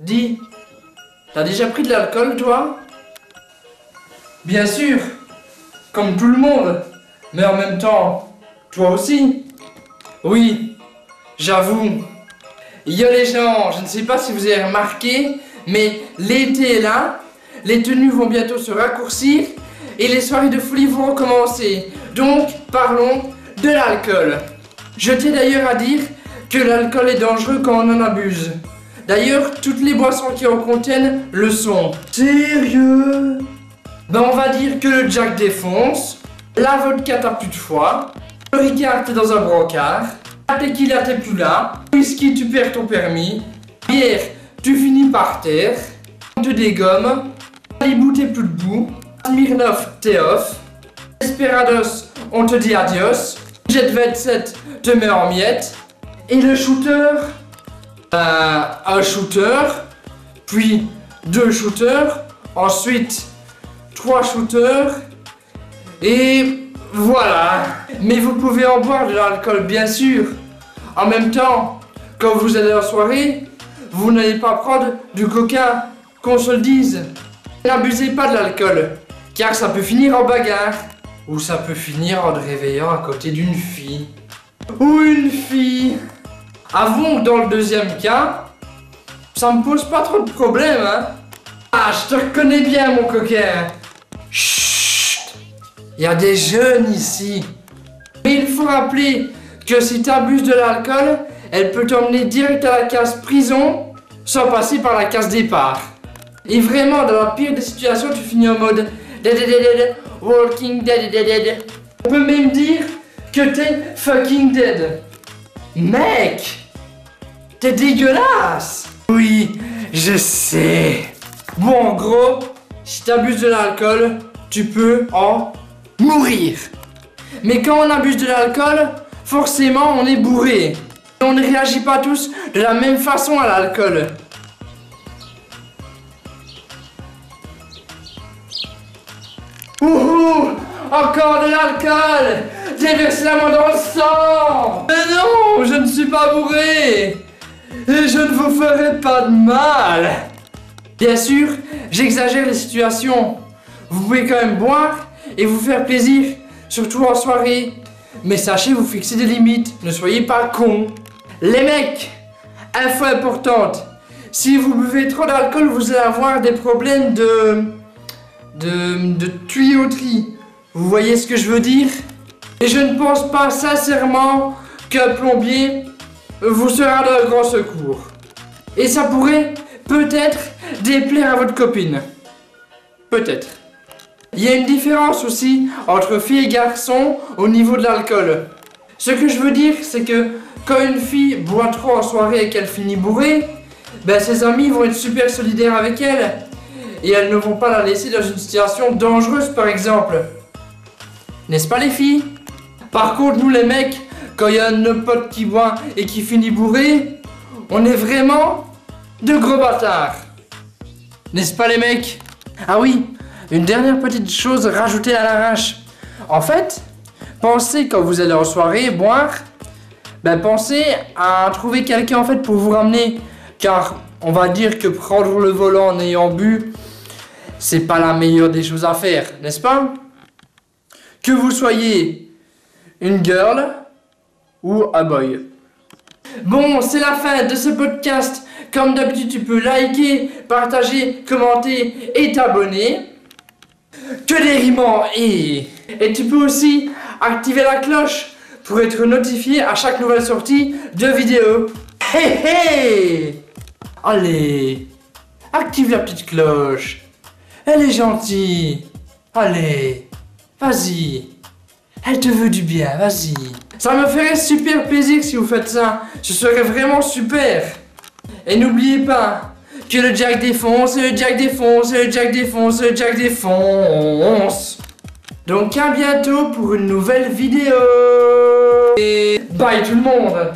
Dis, t'as déjà pris de l'alcool, toi? Bien sûr, comme tout le monde, mais en même temps, toi aussi. Oui, j'avoue. Il y a les gens, je ne sais pas si vous avez remarqué, mais l'été est là, les tenues vont bientôt se raccourcir et les soirées de folie vont recommencer. Donc, parlons de l'alcool. Je tiens d'ailleurs à dire que l'alcool est dangereux quand on en abuse. D'ailleurs, toutes les boissons qui en contiennent le sont. Sérieux? Ben on va dire que le Jack défonce, la vodka t'as plus de foi, le Ricard t'es dans un brancard, la tequila t'es plus là, le whisky tu perds ton permis, bière tu finis par terre, on te dégomme, Malibu t'es plus debout, Smirnoff t'es off, Desperados on te dit adios, Jet 27 te met en miettes, et le shooter, un shooter, puis 2 shooters, ensuite 3 shooters, et voilà. Mais vous pouvez en boire de l'alcool, bien sûr. En même temps, quand vous allez en soirée, vous n'allez pas prendre du coca, qu'on se le dise. N'abusez pas de l'alcool, car ça peut finir en bagarre, ou ça peut finir en te réveillant à côté d'une fille. Ou une fille. Avouons que dans le deuxième cas, ça me pose pas trop de problème, hein. Ah, je te reconnais bien, mon coquin. Chut, il y a des jeunes ici. Mais il faut rappeler que si tu abuses de l'alcool, elle peut t'emmener direct à la case prison sans passer par la case départ. Et vraiment, dans la pire des situations, tu finis en mode walking dead. On peut même dire que t'es fucking dead. Mec, t'es dégueulasse. Oui, je sais. Bon, en gros, si t'abuses de l'alcool, tu peux en mourir. Mais quand on abuse de l'alcool, forcément on est bourré. Et on ne réagit pas tous de la même façon à l'alcool. Ouhou, encore de l'alcool. Déversez la main dans le sang. Mais non, je ne suis pas bourré. Et je ne vous ferai pas de mal. Bien sûr, j'exagère les situations. Vous pouvez quand même boire et vous faire plaisir, surtout en soirée. Mais sachez vous fixer des limites, ne soyez pas cons. Les mecs, info importante, si vous buvez trop d'alcool, vous allez avoir des problèmes de tuyauterie. Vous voyez ce que je veux dire? Et je ne pense pas sincèrement qu'un plombier vous sera d'un grand secours. Et ça pourrait peut-être déplaire à votre copine. Peut-être. Il y a une différence aussi entre filles et garçons au niveau de l'alcool. Ce que je veux dire, c'est que quand une fille boit trop en soirée et qu'elle finit bourrée, ben ses amis vont être super solidaires avec elle. Et elles ne vont pas la laisser dans une situation dangereuse, par exemple. N'est-ce pas, les filles? Par contre, nous les mecs, quand il y a un de nos potes qui boit et qui finit bourré, on est vraiment de gros bâtards. N'est-ce pas, les mecs? Ah oui, une dernière petite chose rajoutée à l'arrache. En fait, pensez quand vous allez en soirée boire, ben pensez à trouver quelqu'un en fait pour vous ramener. Car on va dire que prendre le volant en ayant bu, c'est pas la meilleure des choses à faire, n'est-ce pas? Que vous soyez une girl ou un boy. Bon, c'est la fin de ce podcast. Comme d'habitude, tu peux liker, partager, commenter et t'abonner. Que des rimants et tu peux aussi activer la cloche pour être notifié à chaque nouvelle sortie de vidéo. Hé hé! Allez, active la petite cloche. Elle est gentille. Allez, vas-y. Elle te veut du bien, vas-y. Ça me ferait super plaisir si vous faites ça. Ce serait vraiment super. Et n'oubliez pas que le Jack défonce, le Jack défonce, le Jack défonce, le Jack défonce. Donc à bientôt pour une nouvelle vidéo. Et bye tout le monde.